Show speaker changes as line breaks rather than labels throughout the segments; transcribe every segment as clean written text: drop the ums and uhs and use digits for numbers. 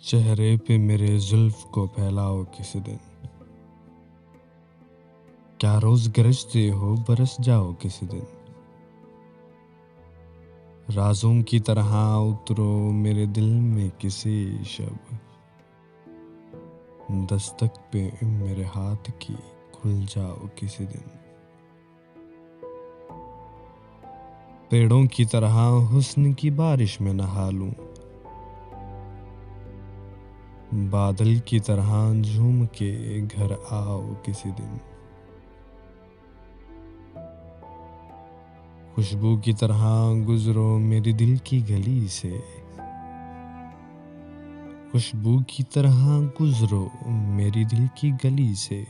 चेहरे पे मेरे जुल्फ को फैलाओ किसी दिन। क्या रोज गरजते हो बरस जाओ किसी दिन। राजों की तरह उतरो मेरे दिल में किसी शब। दस्तक पे मेरे हाथ की खुल जाओ किसी दिन। पेड़ों की तरह हुस्न की बारिश में नहा लूं। बादल की तरह झूम के घर आओ किसी दिन। खुशबू की तरह गुजरो मेरी दिल की गली से। खुशबू की तरह गुजरो मेरी दिल की गली से।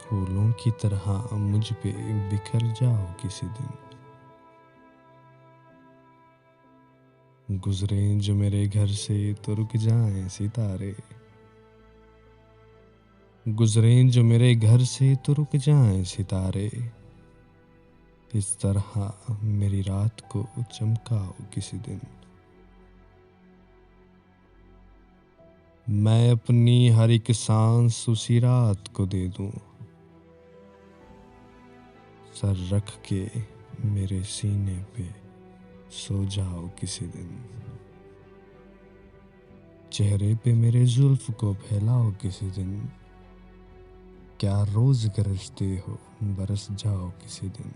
फूलों की तरह मुझ पे बिखर जाओ किसी दिन। गुजरे जो मेरे घर से तो रुक जाएं सितारे। गुजरे जो मेरे घर से तो रुक जाएं सितारे। इस तरह मेरी रात को चमकाओ किसी दिन। मैं अपनी हर एक सांस उसी रात को दे दूं। सर रख के मेरे सीने पे सो जाओ किसी दिन। चेहरे पे मेरे जुल्फ को फैलाओ किसी दिन। क्या रोज गरजते हो बरस जाओ किसी दिन।